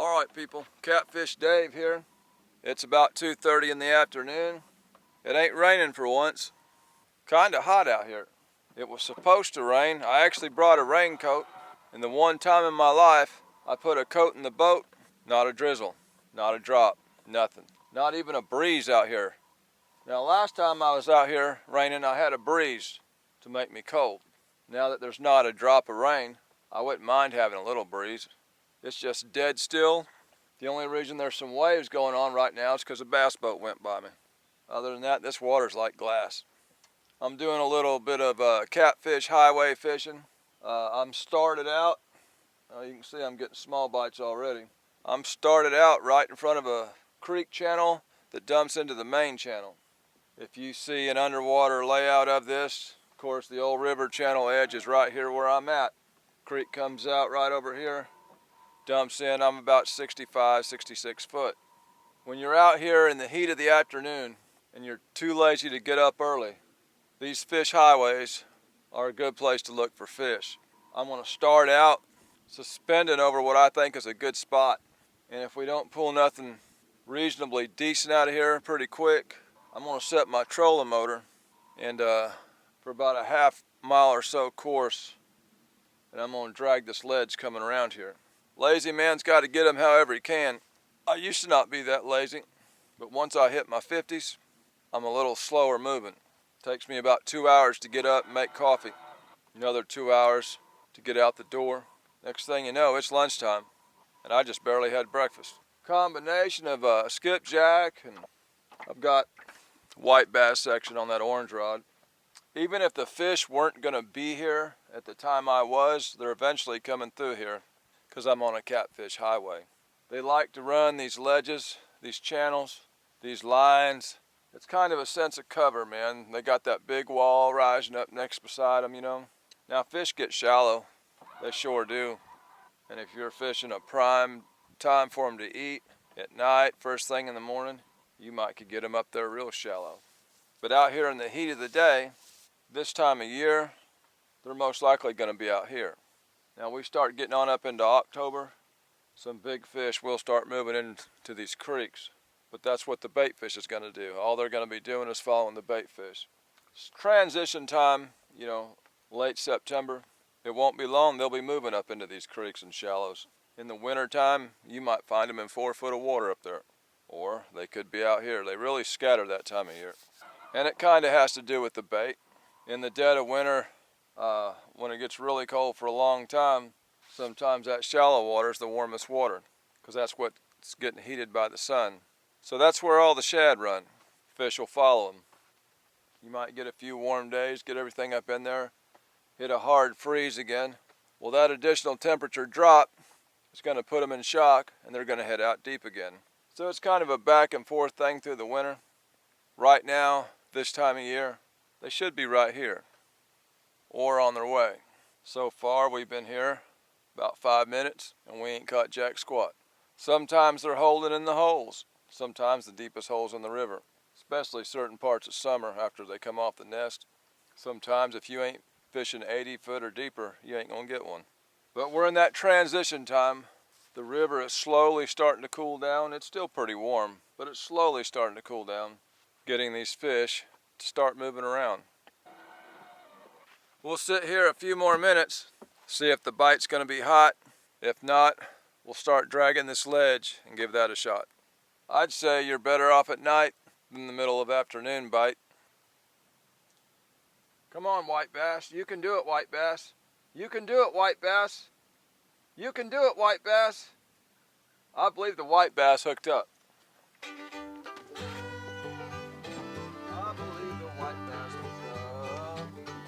Alright people, Catfish Dave here. It's about 2:30 in the afternoon. It ain't raining for once. Kinda hot out here. It was supposed to rain. I actually brought a raincoat, and the one time in my life I put a coat in the boat, not a drizzle, not a drop, nothing. Not even a breeze out here. Now last time I was out here raining, I had a breeze to make me cold. Now that there's not a drop of rain, I wouldn't mind having a little breeze. It's just dead still. The only reason there's some waves going on right now is because a bass boat went by me. Other than that, this water's like glass. I'm doing a little bit of Catfish Highway fishing. I'm started out, you can see I'm getting small bites already. I'm started out right in front of a creek channel that dumps into the main channel. If you see an underwater layout of this, of course the old river channel edge is right here where I'm at. Creek comes out right over here, dumps in. I'm about 65, 66 foot. When you're out here in the heat of the afternoon and you're too lazy to get up early, these fish highways are a good place to look for fish. I'm going to start out suspended over what I think is a good spot. And if we don't pull nothing reasonably decent out of here pretty quick, I'm going to set my trolling motor and for about a half mile or so course, and I'm going to drag this ledge coming around here. Lazy man's got to get them however he can. I used to not be that lazy, but once I hit my 50s, I'm a little slower moving. Takes me about 2 hours to get up and make coffee. Another 2 hours to get out the door. Next thing you know, it's lunchtime, and I just barely had breakfast. Combination of skipjack, and I've got white bass section on that orange rod. Even if the fish weren't going to be here at the time I was, they're eventually coming through here because I'm on a Catfish Highway. They like to run these ledges, these channels, these lines. It's kind of a sense of cover, man. They got that big wall rising up next beside them, you know. Now fish get shallow, they sure do. And if you're fishing a prime time for them to eat at night, first thing in the morning, you might could get them up there real shallow. But out here in the heat of the day, this time of year, they're most likely going to be out here. Now we start getting on up into October, some big fish will start moving into these creeks. But that's what the bait fish is going to do. All they're going to be doing is following the bait fish. It's transition time, you know, late September. It won't be long, they'll be moving up into these creeks and shallows. In the winter time, you might find them in 4 foot of water up there. Or they could be out here. They really scatter that time of year. And it kind of has to do with the bait. In the dead of winter, when it gets really cold for a long time, sometimes that shallow water is the warmest water, because that's what's getting heated by the sun. So that's where all the shad run. Fish will follow them. You might get a few warm days, get everything up in there, hit a hard freeze again. Well, that additional temperature drop is going to put them in shock, and they're going to head out deep again. So it's kind of a back and forth thing through the winter. Right now, this time of year, they should be right here or on their way. So far, we've been here about 5 minutes, and we ain't caught jack squat. Sometimes they're holding in the holes. Sometimes the deepest holes in the river, especially certain parts of summer after they come off the nest. Sometimes if you ain't fishing 80 foot or deeper, you ain't gonna get one. But we're in that transition time. The river is slowly starting to cool down. It's still pretty warm, but it's slowly starting to cool down, getting these fish to start moving around. We'll sit here a few more minutes, see if the bite's gonna be hot. If not, we'll start dragging this ledge and give that a shot. I'd say you're better off at night than the middle of afternoon bite. Come on, white bass. You can do it, white bass. You can do it, white bass. You can do it, white bass. I believe the white bass hooked up. I believe the white bass hooked up. Yeah.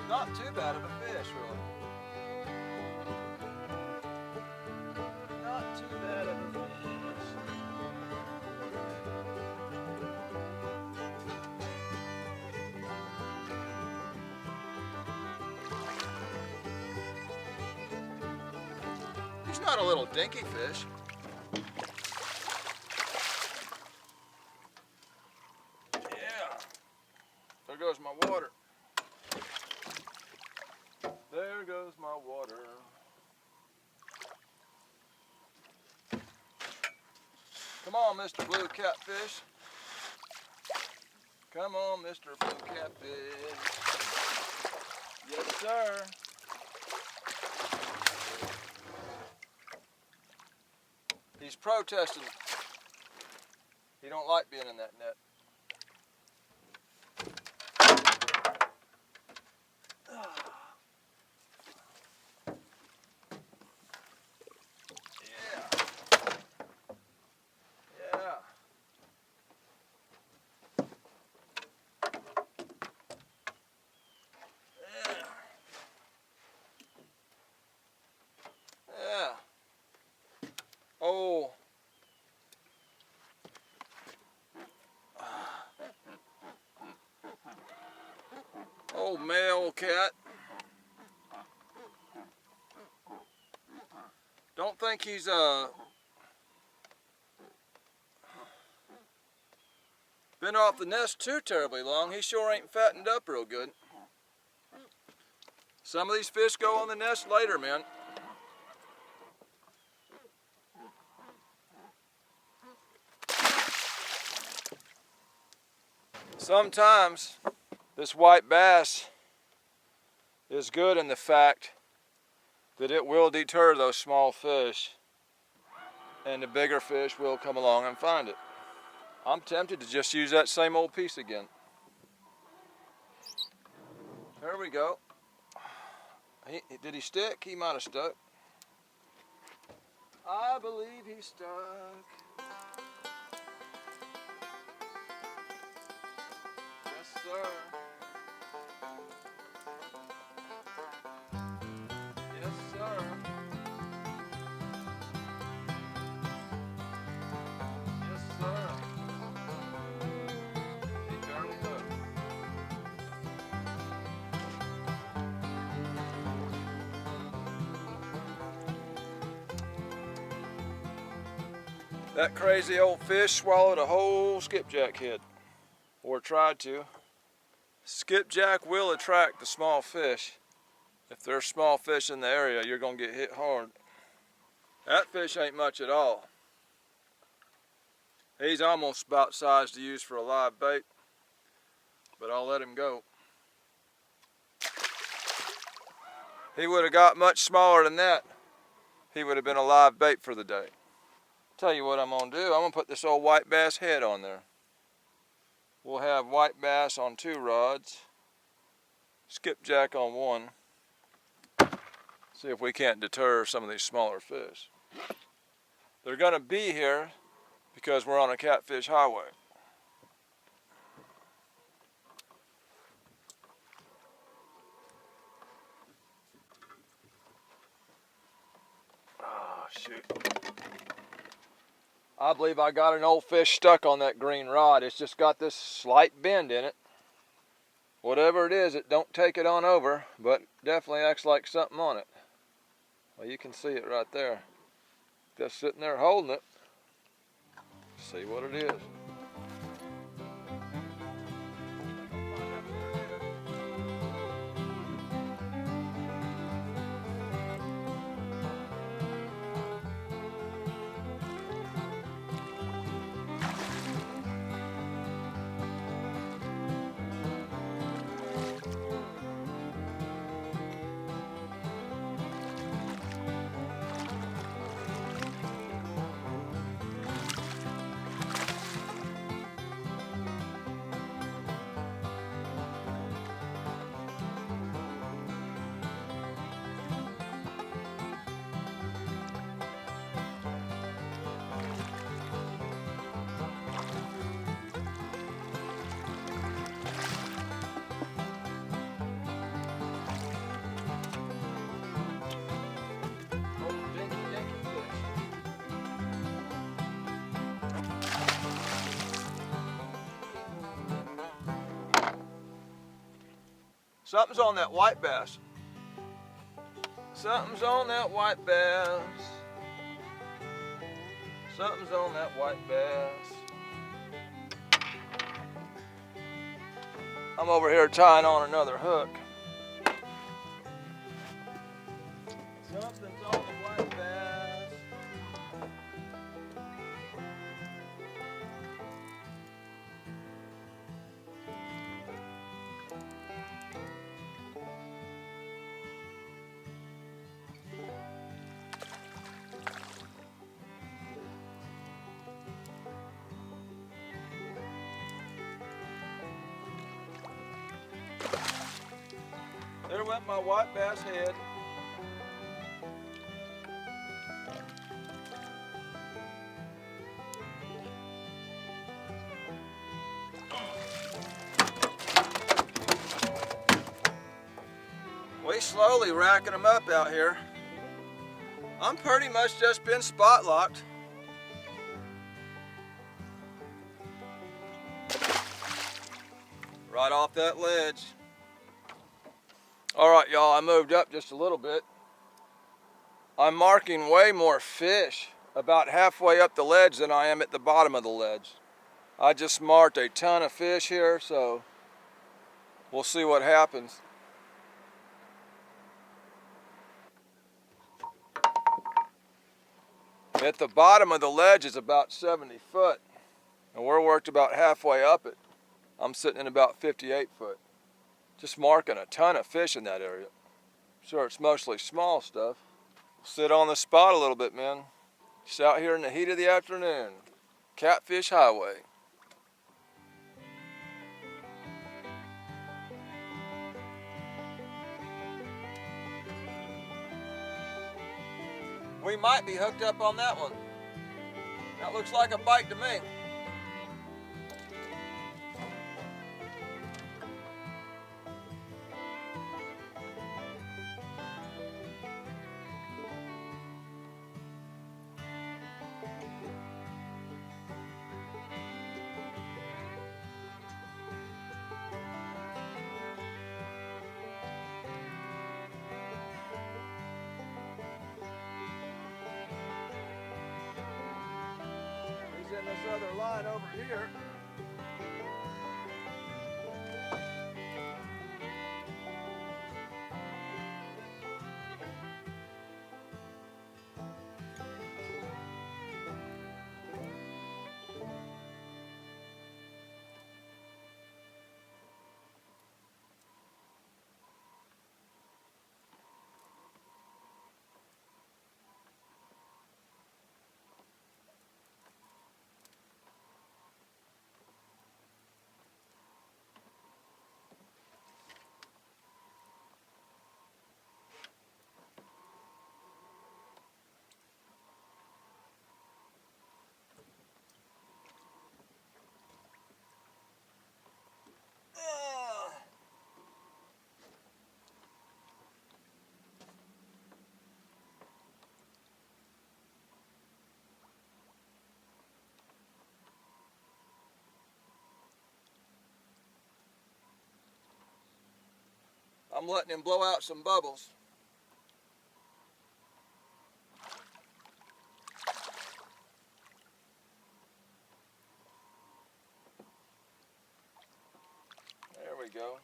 Not too bad of a fish, really. Not too bad of a fish. He's not a little dinky fish. Yeah. There goes my water. There goes my water. Come on, Mr. Blue Catfish. Come on, Mr. Blue Catfish. Yes, sir. He's protesting. He don't like being in that net. Oh. Oh, male cat. Don't think he's been off the nest too terribly long. He sure ain't fattened up real good. Some of these fish go on the nest later, man. Sometimes this white bass is good in the fact that it will deter those small fish and the bigger fish will come along and find it. I'm tempted to just use that same old piece again. There we go. Did he stick? He might have stuck. I believe he stuck. Yes, sir. Yes, sir. Yes, sir. He turned me hooked. That crazy old fish swallowed a whole skipjack head, or tried to. Skipjack will attract the small fish. If there's small fish in the area, you're gonna get hit hard. That fish ain't much at all. He's almost about size to use for a live bait, but I'll let him go. He would have got much smaller than that. He would have been a live bait for the day. Tell you what I'm gonna do, I'm gonna put this old white bass head on there. We'll have white bass on 2 rods, skipjack on 1. See if we can't deter some of these smaller fish. They're gonna be here because we're on a Catfish Highway. Oh, shoot. I believe I got an old fish stuck on that green rod. It's just got this slight bend in it. Whatever it is, it don't take it on over, but definitely acts like something on it. Well, you can see it right there. Just sitting there holding it. See what it is. Something's on that white bass. Something's on that white bass. Something's on that white bass. I'm over here tying on another hook. Something's on the white bass. There went my white bass head. We slowly racking them up out here. I'm pretty much just been spot locked. Right off that ledge. All right, y'all, I moved up just a little bit. I'm marking way more fish about halfway up the ledge than I am at the bottom of the ledge. I just marked a ton of fish here, so we'll see what happens. At the bottom of the ledge is about 70 foot, and we're worked about halfway up it. I'm sitting in about 58 foot. Just marking a ton of fish in that area. Sure, it's mostly small stuff. Sit on the spot a little bit, man. Just out here in the heat of the afternoon. Catfish Highway. We might be hooked up on that one. That looks like a bite to me. He's in this other line over here. I'm letting him blow out some bubbles. There we go.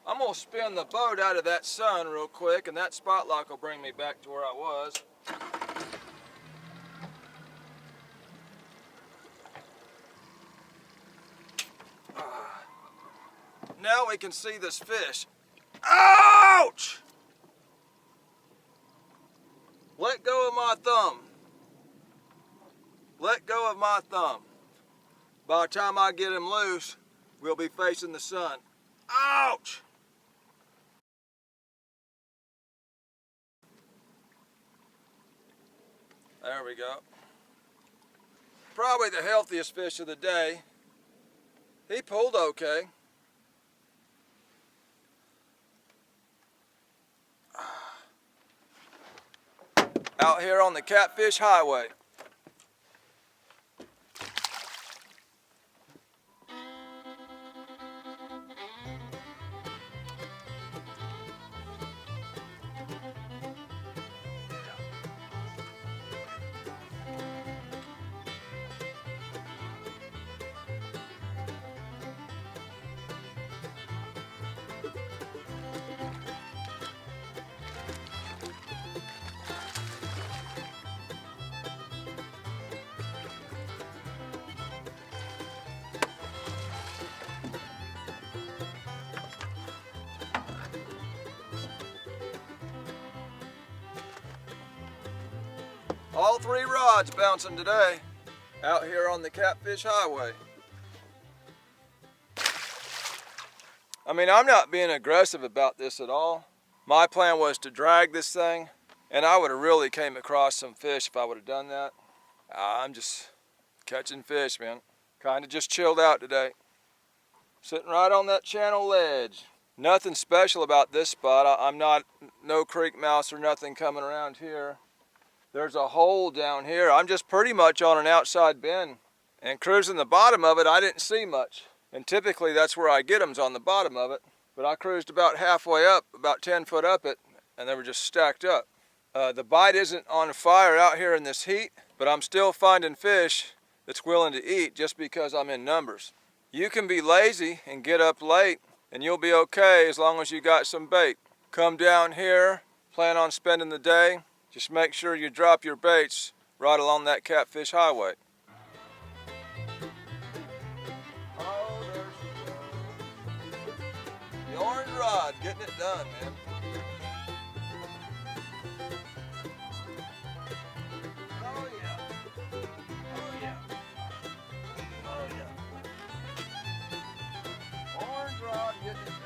I'm gonna spin the boat out of that sun real quick, and that spot lock will bring me back to where I was. Now we can see this fish. Ouch! Let go of my thumb. Let go of my thumb. By the time I get him loose, we'll be facing the sun. Ouch! There we go. Probably the healthiest fish of the day. He pulled okay. Out here on the Catfish Highway. All 3 rods bouncing today out here on the Catfish Highway. I mean, I'm not being aggressive about this at all. My plan was to drag this thing, and I would have really came across some fish if I would have done that. I'm just catching fish, man. Kind of just chilled out today. Sitting right on that channel ledge. Nothing special about this spot. I'm not, no creek mouse or nothing coming around here. There's a hole down here. I'm just pretty much on an outside bend. And cruising the bottom of it, I didn't see much. And typically that's where I get them, on the bottom of it. But I cruised about halfway up, about 10 foot up it, and they were just stacked up. The bite isn't on fire out here in this heat, but I'm still finding fish that's willing to eat just because I'm in numbers. You can be lazy and get up late, and you'll be okay as long as you got some bait. Come down here, plan on spending the day. Just make sure you drop your baits right along that Catfish Highway. Oh, there she goes. The orange rod, getting it done, man. Oh yeah. Oh yeah. Oh yeah. Orange rod, getting it done.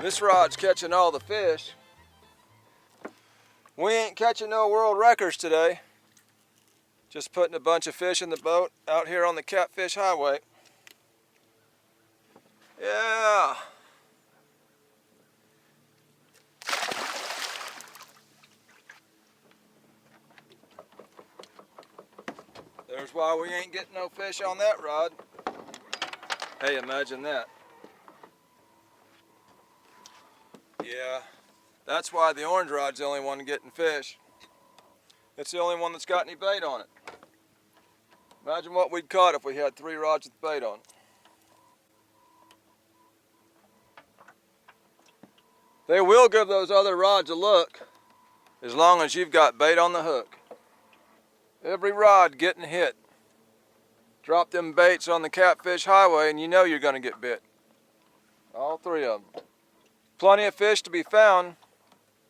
This rod's catching all the fish. We ain't catching no world records today. Just putting a bunch of fish in the boat out here on the Catfish Highway. Yeah. There's why we ain't getting no fish on that rod. Hey, imagine that. Yeah, that's why the orange rod's the only one getting fish. It's the only one that's got any bait on it. Imagine what we'd caught if we had 3 rods with bait on. They will give those other rods a look as long as you've got bait on the hook. Every rod getting hit. Drop them baits on the Catfish Highway and you know you're going to get bit. All 3 of them. Plenty of fish to be found.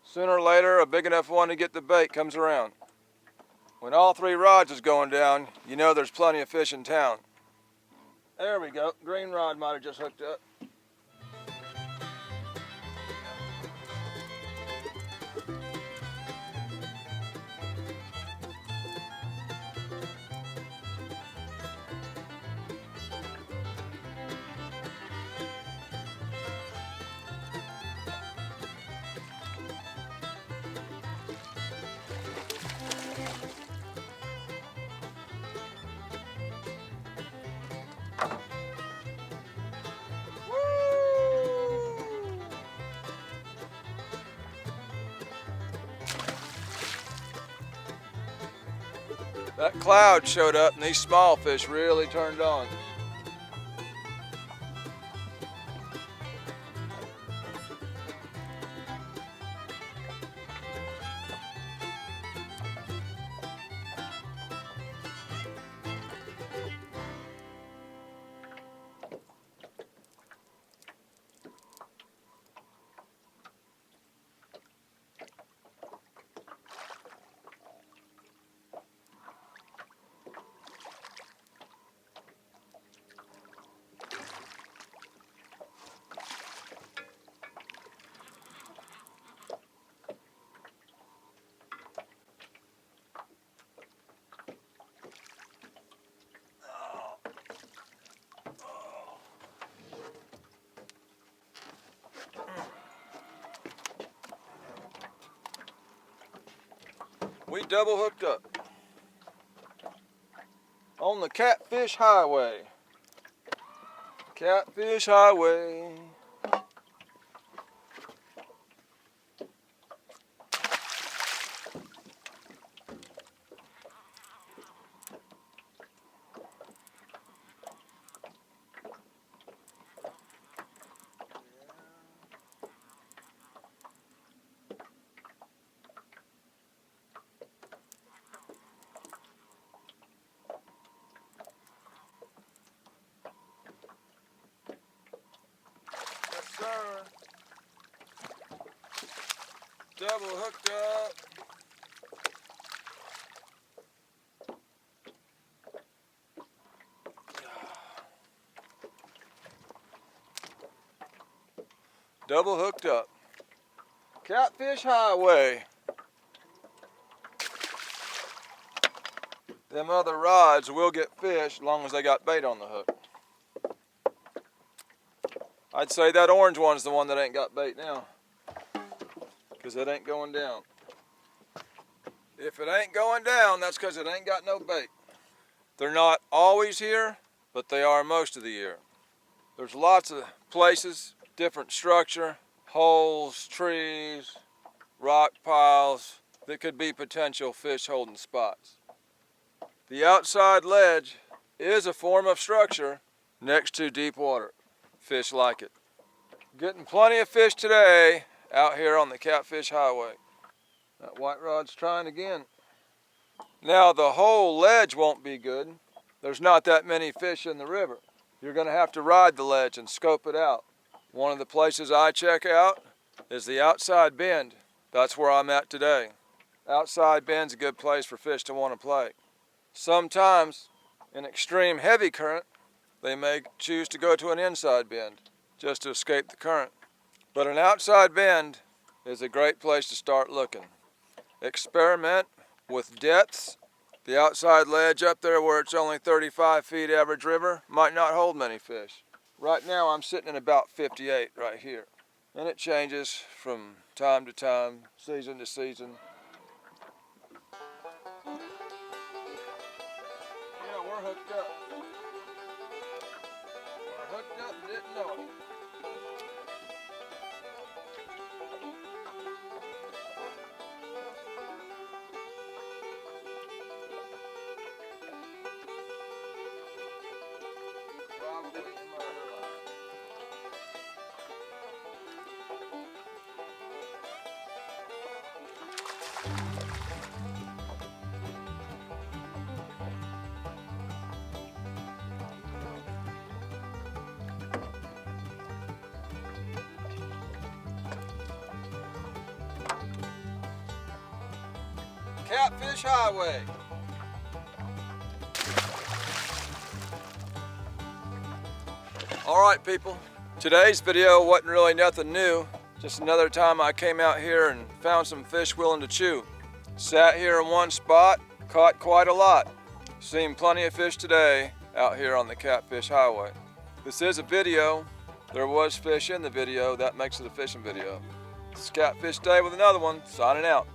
Sooner or later, a big enough one to get the bait comes around. When all 3 rods is going down, you know there's plenty of fish in town. There we go. Green rod might have just hooked up. Woo! That cloud showed up and these small fish really turned on. We double hooked up on the Catfish Highway. Catfish Highway. Yes, sir. Double hooked up. Double hooked up. Catfish Highway. Them other rods will get fish as long as they got bait on the hook. I'd say that orange one's the one that ain't got bait now, because it ain't going down. If it ain't going down, that's because it ain't got no bait. They're not always here, but they are most of the year. There's lots of places, different structure, holes, trees, rock piles that could be potential fish holding spots. The outside ledge is a form of structure next to deep water. Fish like it. Getting plenty of fish today out here on the Catfish Highway. That white rod's trying again. Now the whole ledge won't be good. There's not that many fish in the river. You're going to have to ride the ledge and scope it out. One of the places I check out is the outside bend. That's where I'm at today. Outside bend's a good place for fish to want to play. Sometimes, in extreme heavy current, they may choose to go to an inside bend just to escape the current. But an outside bend is a great place to start looking. Experiment with depths. The outside ledge up there where it's only 35 feet average river might not hold many fish. Right now I'm sitting at about 58 right here. And it changes from time to time, season to season. Yeah, we're hooked up. We're hooked up and didn't know it. Probably in my other life. Catfish Highway. All right, people. Today's video wasn't really nothing new. Just another time I came out here and found some fish willing to chew. Sat here in one spot, caught quite a lot. Seen plenty of fish today out here on the Catfish Highway. This is a video. There was fish in the video. That makes it a fishing video. This is Catfish Dave with another one. Signing out.